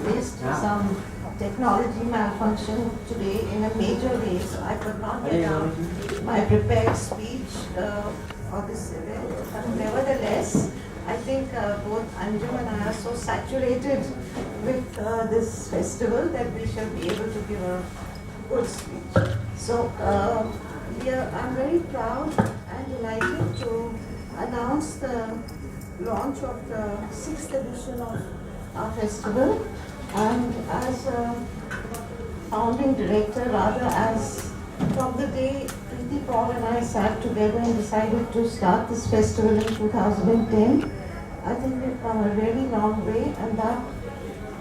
faced some technology malfunction today in a major way, so I could not get out my prepared speech for this event. But nevertheless, I think both Anjum and I are so saturated with this festival that we shall be able to give a good speech. So I'm very proud and delighted to announce the launch of the 6th edition of our festival, and as a founding director, rather as from the day Preeti Paul and I sat together and decided to start this festival in 2010, I think we've come a really long way, and that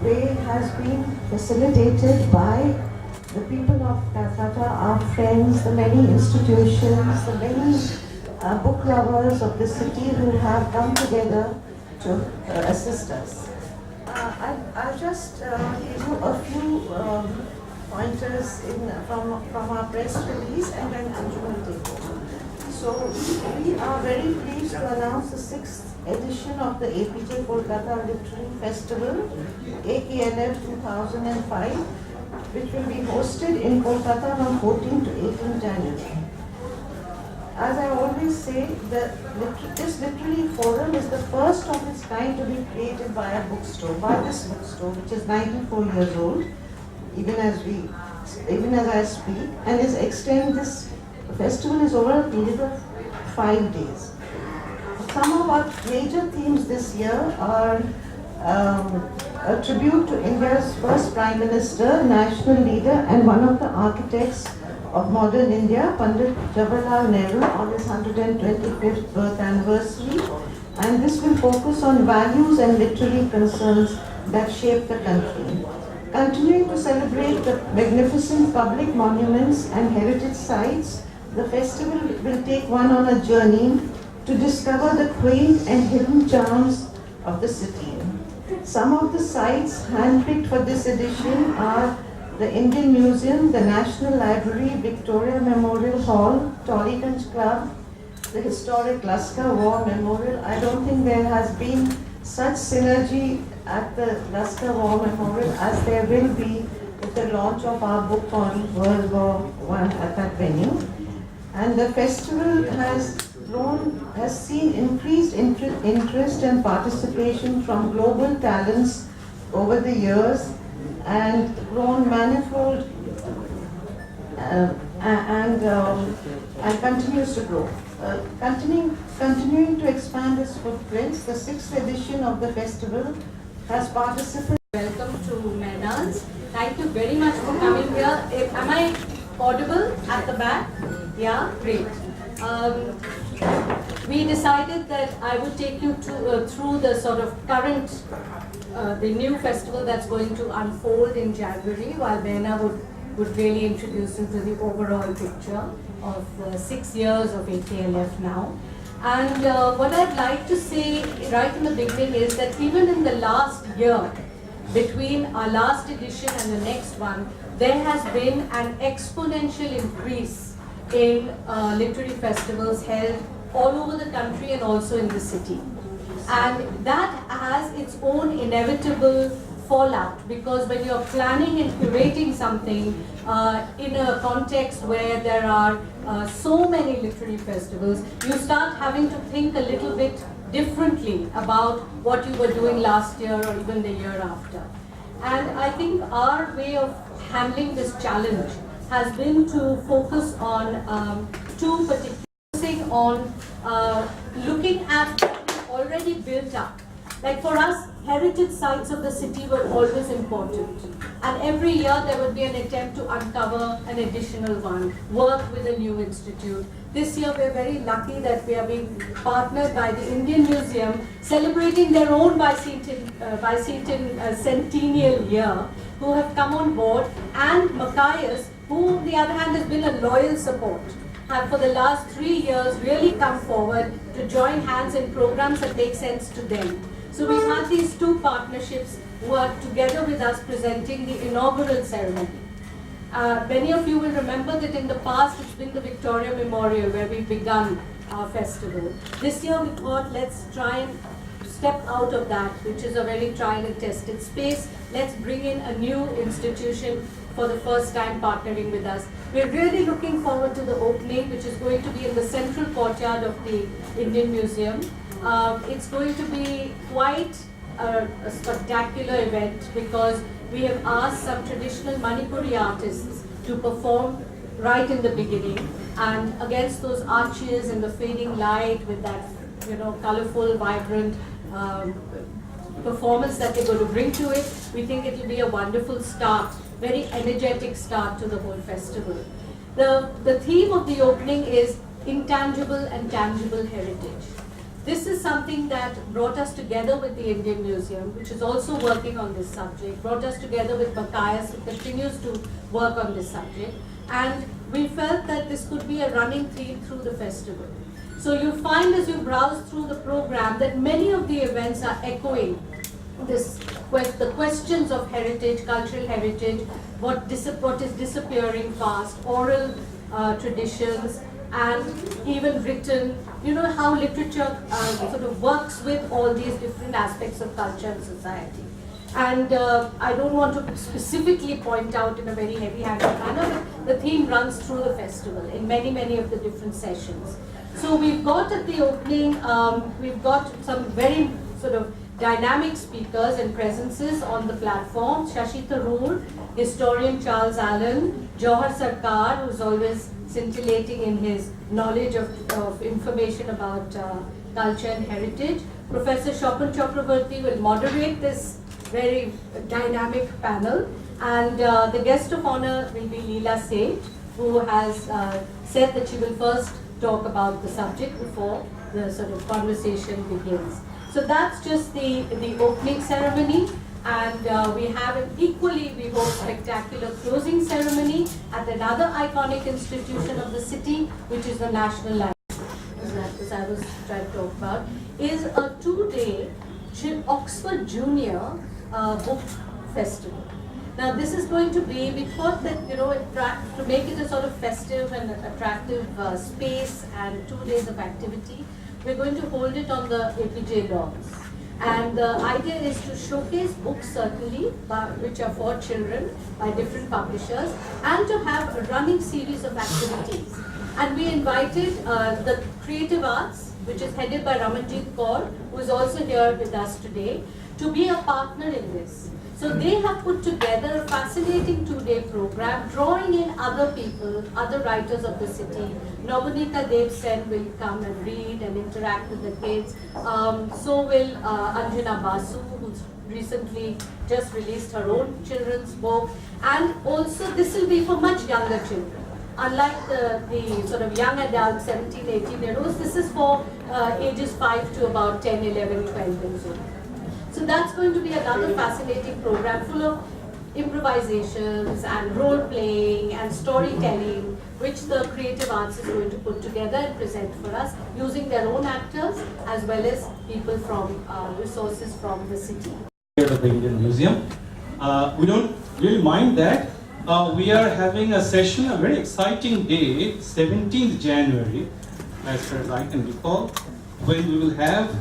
way has been facilitated by the people of Calcutta, our friends, the many institutions, the many book lovers of the city who have come together to assist us. I'll just give you a few pointers from our press release, and then Anju will take over. So we are very pleased to announce the 6th edition of the APJ Kolkata Literary Festival, AKLF 2005, which will be hosted in Kolkata from 14 to 18 January. As I always say, this literary forum is the first of its kind to be created by a bookstore, by this bookstore, which is 94 years old, even as I speak, and is extending this festival is over a period of 5 days. Some of our major themes this year are a tribute to India's first Prime Minister, national leader, and one of the architects of modern India, Pandit Jawaharlal Nehru, on his 125th birth anniversary, and this will focus on values and literary concerns that shape the country. Continuing to celebrate the magnificent public monuments and heritage sites, the festival will take one on a journey to discover the quaint and hidden charms of the city. Some of the sites handpicked for this edition are the Indian Museum, the National Library, Victoria Memorial Hall, Tollygunge Club, the historic Laskar War Memorial. I don't think there has been such synergy at the Laskar War Memorial as there will be with the launch of our book on World War I at that venue. And the festival has seen increased interest and participation from global talents over the years, and grown manifold and continues to grow. Continuing to expand its footprints, the 6th edition of the festival has participants. Welcome to Mehdan's. Thank you very much for coming here. Am I audible at the back? Yeah, great. We decided that I would take you through the sort of current, the new festival that's going to unfold in January, while Meena would really introduce you to the overall picture of the 6 years of AKLF now. And what I'd like to say right in the beginning is that even in the last year, between our last edition and the next one, there has been an exponential increase in literary festivals held all over the country and also in the city. And that has its own inevitable fallout, because when you're planning and curating something in a context where there are so many literary festivals, you start having to think a little bit differently about what you were doing last year or even the year after. And I think our way of handling this challenge has been to focus on two particular, focusing on looking at what is already built up. Like for us, heritage sites of the city were always important. And every year there would be an attempt to uncover an additional one, work with a new institute. This year we're very lucky that we are being partnered by the Indian Museum, celebrating their own bicentennial centennial year, who have come on board, and Matthias, who on the other hand has been a loyal support, have for the last 3 years really come forward to join hands in programs that make sense to them. So we've had these two partnerships who are together with us presenting the inaugural ceremony. Many of you will remember that in the past it's been the Victoria Memorial where we've begun our festival. This year we thought let's try and step out of that, which is a very tried and tested space. Let's bring in a new institution for the first time partnering with us. We're really looking forward to the opening, which is going to be in the central courtyard of the Indian Museum. It's going to be quite a spectacular event because we have asked some traditional Manipuri artists to perform right in the beginning, and against those arches and the fading light with that, you know, colorful, vibrant performance that they're going to bring to it, we think it will be a wonderful start, very energetic start to the whole festival. The theme of the opening is intangible and tangible heritage. This is something that brought us together with the Indian Museum, which is also working on this subject, brought us together with Baqayas, who continues to work on this subject, and we felt that this could be a running theme through the festival. So you'll find as you browse through the program that many of the events are echoing the questions of heritage, cultural heritage, what is disappearing fast, oral traditions, and even written, you know, how literature sort of works with all these different aspects of culture and society. And I don't want to specifically point out in a very heavy-handed manner, but the theme runs through the festival in many of the different sessions. So we've got at the opening, we've got some very sort of dynamic speakers and presences on the platform. Shashi Tharoor, historian Charles Allen, Jauhar Sarkar, who's always scintillating in his knowledge of information about culture and heritage. Professor Shopan Chakravarti will moderate this very dynamic panel, and the guest of honor will be Leela Seth, who has said that she will first talk about the subject before the sort of conversation begins. So that's just the opening ceremony, and we have an equally, we hope, spectacular closing ceremony at another iconic institution of the city, which is the National Library, as I was trying to talk about, is a 2-day Oxford Junior book festival. Now this is going to be, we thought that, you know, to make it a sort of festive and attractive space and 2 days of activity, we're going to hold it on the APJ lawns. And the idea is to showcase books certainly, which are for children by different publishers, and to have a running series of activities. And we invited the Creative Arts, which is headed by Ramanjit Kaur, who is also here with us today, to be a partner in this. So they have put together a fascinating 2-day program, drawing in other people, other writers of the city. Navneeta Dev Sen will come and read and interact with the kids. So will Anjana Basu, who's recently just released her own children's book. And also this will be for much younger children. Unlike the sort of young adults, 17, 18-year-olds, this is for ages 5 to about 10, 11, 12 years old. So that's going to be another fascinating program full of improvisations and role-playing and storytelling, which the Creative Arts is going to put together and present for us using their own actors as well as people from resources from the city. Here at the Indian Museum. We don't really mind that. We are having a session, a very exciting day, 17th January, as far as I can recall, when we will have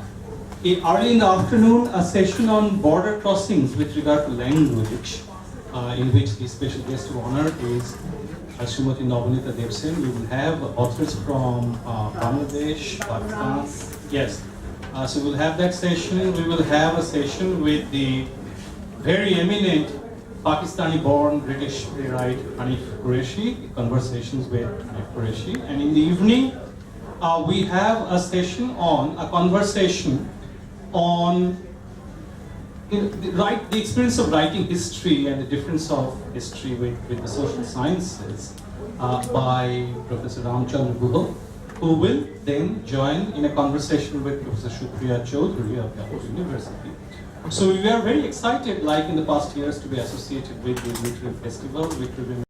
early in the afternoon a session on border crossings with regard to language, in which the special guest of honor is Srimati Navneeta Dev Sen. We will have authors from Bangladesh, Pakistan. Yes. So we'll have that session. We will have a session with the very eminent Pakistani-born British playwright Hanif Qureshi, conversations with Hanif Qureshi. And in the evening, we have a session on a conversation on the experience of writing history and the difference of history with the social sciences by Professor Ramchandra Guha, who will then join in a conversation with Professor Shukriya Chaudhary of Lahore University. So we are very excited, like in the past years, to be associated with the literary festival, which will be